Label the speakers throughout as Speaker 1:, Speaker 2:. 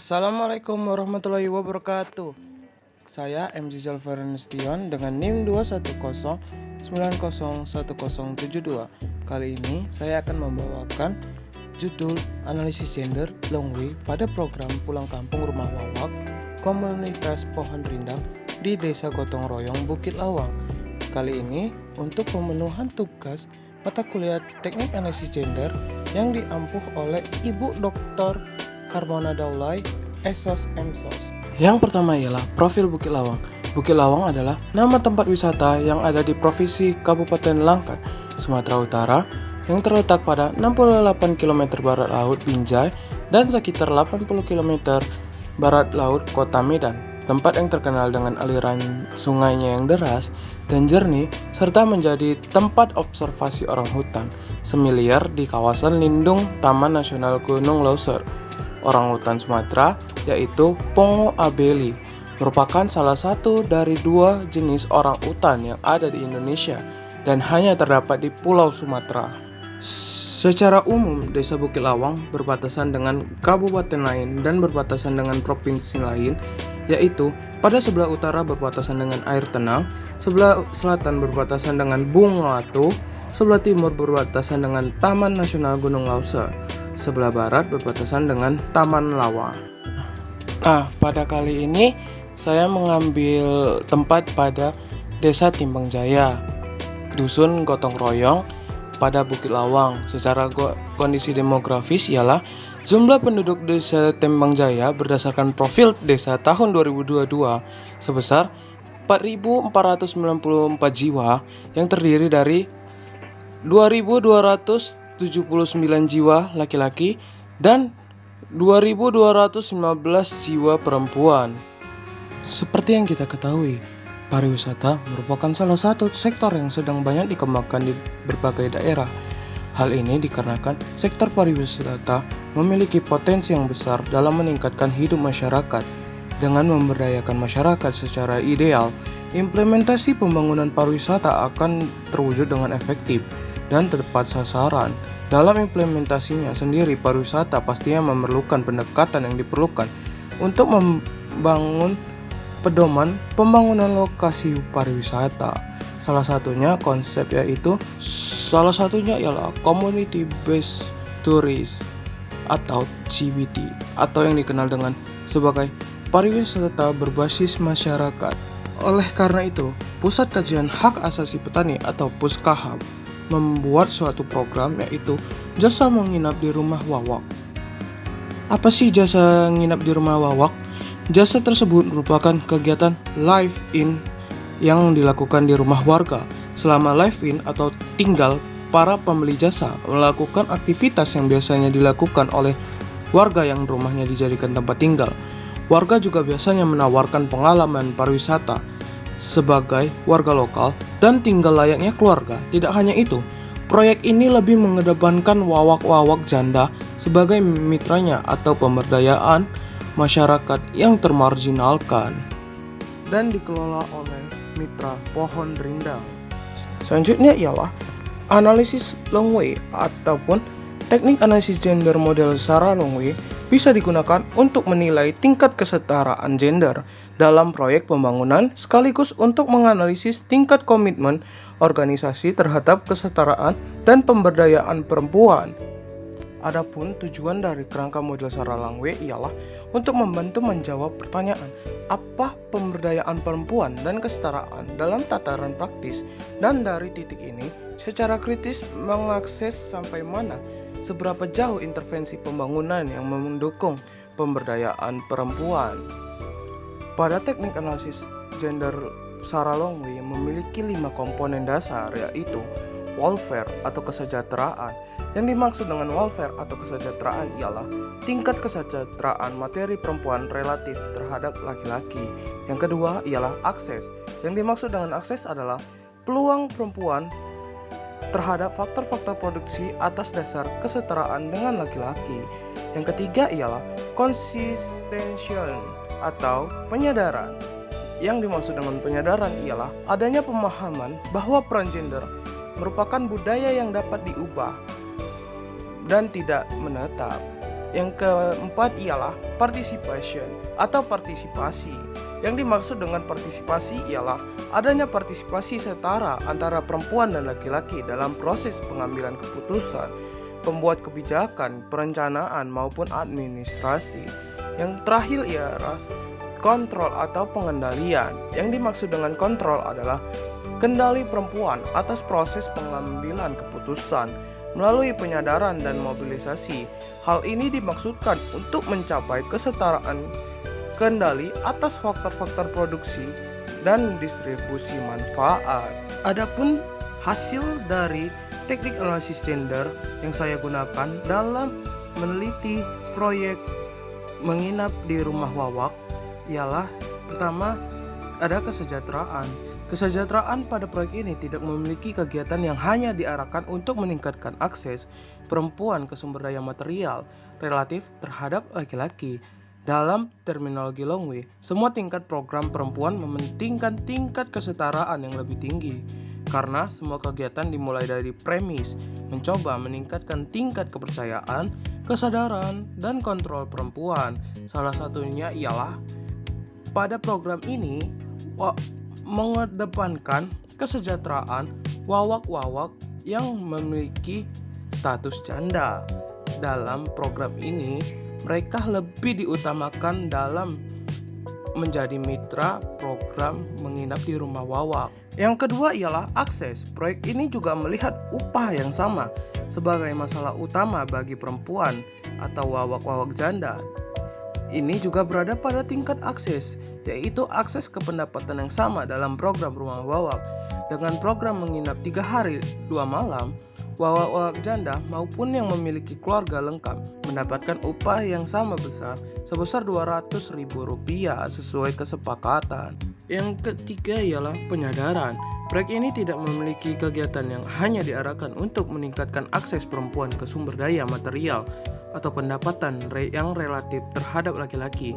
Speaker 1: Assalamualaikum warahmatullahi wabarakatuh. Saya MC Zalfaranustion dengan NIM 210901072. Kali ini saya akan membawakan judul analisis gender long way pada program pulang kampung Rumah Wawak Komunitas Pohon Rindang di Desa Gotong Royong, Bukit Lawang. Kali ini untuk pemenuhan tugas mata kuliah teknik analisis gender yang diampuh oleh Ibu Dr. Harmona Daulay, Esos Emsos. Yang pertama ialah profil Bukit Lawang. Bukit Lawang adalah nama tempat wisata yang ada di Provinsi Kabupaten Langkat, Sumatera Utara, yang terletak pada 68 km barat laut Binjai dan sekitar 80 km barat laut Kota Medan. Tempat yang terkenal dengan aliran sungainya yang deras dan jernih, serta menjadi tempat observasi orang hutan semiliar di kawasan lindung Taman Nasional Gunung Leuser. Orang hutan Sumatera, yaitu Pongo abeli, merupakan salah satu dari dua jenis orang hutan yang ada di Indonesia dan hanya terdapat di Pulau Sumatera. Secara umum, Desa Bukit Lawang berbatasan dengan kabupaten lain dan berbatasan dengan provinsi lain, yaitu pada sebelah utara berbatasan dengan Air Tenang, sebelah selatan berbatasan dengan Bunglatu, sebelah timur berbatasan dengan Taman Nasional Gunung Leuser, sebelah barat berbatasan dengan Taman Lawa. Nah, pada kali ini saya mengambil tempat pada Desa Timbang Jaya, Dusun Gotong Royong pada Bukit Lawang. Secara kondisi demografis ialah jumlah penduduk Desa Timbang Jaya berdasarkan profil desa tahun 2022 sebesar 4.494 jiwa yang terdiri dari 2.279 jiwa laki-laki dan 2.215 jiwa perempuan. Seperti yang kita ketahui, pariwisata merupakan salah satu sektor yang sedang banyak dikembangkan di berbagai daerah. Hal ini dikarenakan sektor pariwisata memiliki potensi yang besar dalam meningkatkan hidup masyarakat. Dengan memberdayakan masyarakat secara ideal, implementasi pembangunan pariwisata akan terwujud dengan efektif dan tepat sasaran. Dalam implementasinya sendiri, pariwisata pastinya memerlukan pendekatan yang diperlukan untuk membangun pedoman pembangunan lokasi pariwisata. Salah satunya ialah Community Based Tourist atau CBT, atau yang dikenal dengan sebagai pariwisata berbasis masyarakat. Oleh karena itu, Pusat Kajian Hak Asasi Petani atau Puskaham membuat suatu program, yaitu jasa menginap di rumah wawak. Apa sih jasa menginap di rumah wawak? Jasa tersebut merupakan kegiatan live-in yang dilakukan di rumah warga. Selama live-in atau tinggal, para pembeli jasa melakukan aktivitas yang biasanya dilakukan oleh warga yang rumahnya dijadikan tempat tinggal. Warga juga biasanya menawarkan pengalaman pariwisata sebagai warga lokal dan tinggal layaknya keluarga. Tidak hanya itu, proyek ini lebih mengedepankan wawak-wawak janda sebagai mitranya atau pemberdayaan masyarakat yang termarginalkan dan dikelola oleh Mitra Pohon Rindang. Selanjutnya ialah analisis long way ataupun teknik analisis gender model Sarah Longway bisa digunakan untuk menilai tingkat kesetaraan gender dalam proyek pembangunan sekaligus untuk menganalisis tingkat komitmen organisasi terhadap kesetaraan dan pemberdayaan perempuan. Adapun tujuan dari kerangka model Sarah Longway ialah untuk membantu menjawab pertanyaan apa pemberdayaan perempuan dan kesetaraan dalam tataran praktis, dan dari titik ini secara kritis mengakses sampai mana seberapa jauh intervensi pembangunan yang mendukung pemberdayaan perempuan. Pada teknik analisis gender Sarah Longway memiliki 5 komponen dasar, yaitu welfare atau kesejahteraan. Yang dimaksud dengan welfare atau kesejahteraan ialah tingkat kesejahteraan materi perempuan relatif terhadap laki-laki. Yang kedua ialah akses. Yang dimaksud dengan akses adalah peluang perempuan terhadap faktor-faktor produksi atas dasar kesetaraan dengan laki-laki. Yang ketiga ialah consistention atau penyadaran. Yang dimaksud dengan penyadaran ialah adanya pemahaman bahwa peran gender merupakan budaya yang dapat diubah dan tidak menetap. Yang keempat ialah participation atau partisipasi. Yang dimaksud dengan partisipasi ialah adanya partisipasi setara antara perempuan dan laki-laki dalam proses pengambilan keputusan, pembuat kebijakan, perencanaan maupun administrasi. Yang terakhir ialah kontrol atau pengendalian. Yang dimaksud dengan kontrol adalah kendali perempuan atas proses pengambilan keputusan melalui penyadaran dan mobilisasi. Hal ini dimaksudkan untuk mencapai kesetaraan kendali atas faktor-faktor produksi dan distribusi manfaat. Adapun hasil dari teknik analisis gender yang saya gunakan dalam meneliti proyek menginap di rumah Wawak ialah pertama, ada kesejahteraan. Kesejahteraan pada proyek ini tidak memiliki kegiatan yang hanya diarahkan untuk meningkatkan akses perempuan ke sumber daya material relatif terhadap laki-laki. Dalam terminologi Longway, semua tingkat program perempuan mementingkan tingkat kesetaraan yang lebih tinggi. Karena semua kegiatan dimulai dari premis mencoba meningkatkan tingkat kepercayaan, kesadaran, dan kontrol perempuan. Salah satunya ialah pada program ini mengedepankan kesejahteraan wawak-wawak yang memiliki status janda. Dalam program ini, mereka lebih diutamakan dalam menjadi mitra program menginap di rumah Wawak. Yang kedua ialah akses. Proyek ini juga melihat upah yang sama sebagai masalah utama bagi perempuan atau wawak-wawak janda. Ini juga berada pada tingkat akses, yaitu akses ke pendapatan yang sama dalam program rumah Wawak. Dengan program menginap 3 hari 2 malam, wawak-wawak janda maupun yang memiliki keluarga lengkap mendapatkan upah yang sama besar sebesar Rp200.000 sesuai kesepakatan. Yang ketiga ialah penyadaran. Proyek ini tidak memiliki kegiatan yang hanya diarahkan untuk meningkatkan akses perempuan ke sumber daya material atau pendapatan yang relatif terhadap laki-laki.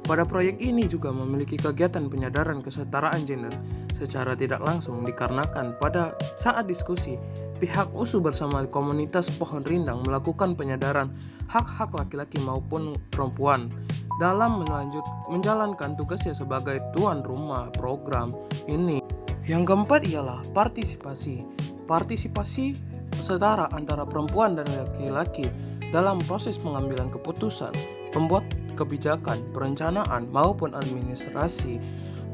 Speaker 1: Pada proyek ini juga memiliki kegiatan penyadaran kesetaraan gender secara tidak langsung dikarenakan pada saat diskusi, pihak USU bersama komunitas pohon rindang melakukan penyadaran hak-hak laki-laki maupun perempuan dalam menjalankan tugasnya sebagai tuan rumah program ini. Yang keempat ialah partisipasi. Partisipasi setara antara perempuan dan laki-laki dalam proses pengambilan keputusan, pembuat kebijakan, perencanaan, maupun administrasi.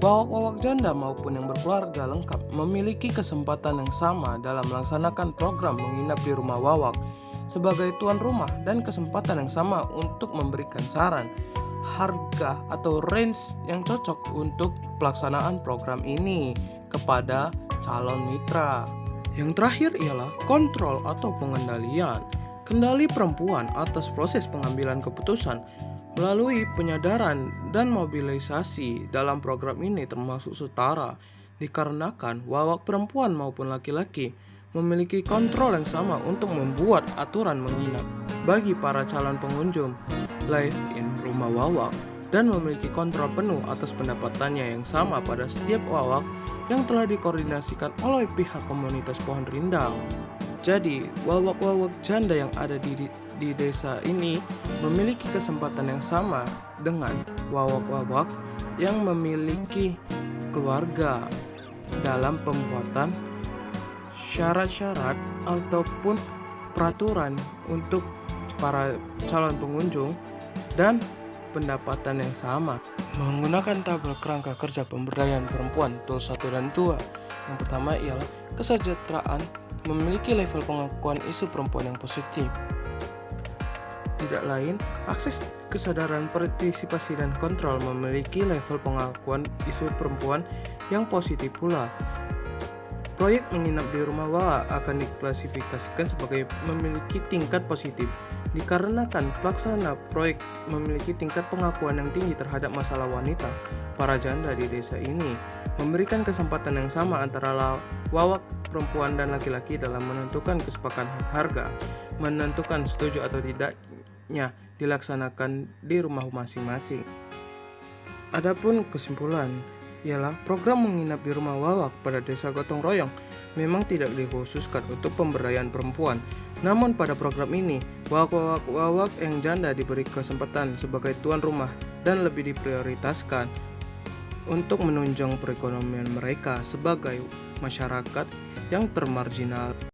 Speaker 1: Wawak-wawak janda maupun yang berkeluarga lengkap memiliki kesempatan yang sama dalam melaksanakan program menginap di rumah Wawak sebagai tuan rumah dan kesempatan yang sama untuk memberikan saran, harga atau range yang cocok untuk pelaksanaan program ini kepada calon mitra. Yang terakhir ialah kontrol atau pengendalian. Kendali perempuan atas proses pengambilan keputusan melalui penyadaran dan mobilisasi dalam program ini termasuk setara dikarenakan wawak perempuan maupun laki-laki memiliki kontrol yang sama untuk membuat aturan menginap bagi para calon pengunjung live in rumah Wawak dan memiliki kontrol penuh atas pendapatannya yang sama pada setiap wawak yang telah dikoordinasikan oleh pihak komunitas pohon rindang. Jadi, wawak-wawak janda yang ada di desa ini memiliki kesempatan yang sama dengan wawak-wawak yang memiliki keluarga dalam pembuatan syarat-syarat ataupun peraturan untuk para calon pengunjung dan pendapatan yang sama. Menggunakan tabel kerangka kerja pemberdayaan perempuan tool 1 dan 2. Yang pertama ialah kesejahteraan memiliki level pengakuan isu perempuan yang positif. Tidak lain, akses kesadaran partisipasi dan kontrol memiliki level pengakuan isu perempuan yang positif pula. Proyek menginap di rumah Wawak akan diklasifikasikan sebagai memiliki tingkat positif dikarenakan pelaksana proyek memiliki tingkat pengakuan yang tinggi terhadap masalah wanita para janda di desa ini, memberikan kesempatan yang sama antara wawak perempuan dan laki-laki dalam menentukan kesepakatan harga, menentukan setuju atau tidaknya dilaksanakan di rumah masing-masing. Adapun kesimpulan ialah program menginap di rumah Wawak pada Desa Gotong Royong memang tidak dikhususkan untuk pemberdayaan perempuan. Namun pada program ini, wawak yang janda diberi kesempatan sebagai tuan rumah dan lebih diprioritaskan untuk menunjang perekonomian mereka sebagai masyarakat yang termarginal.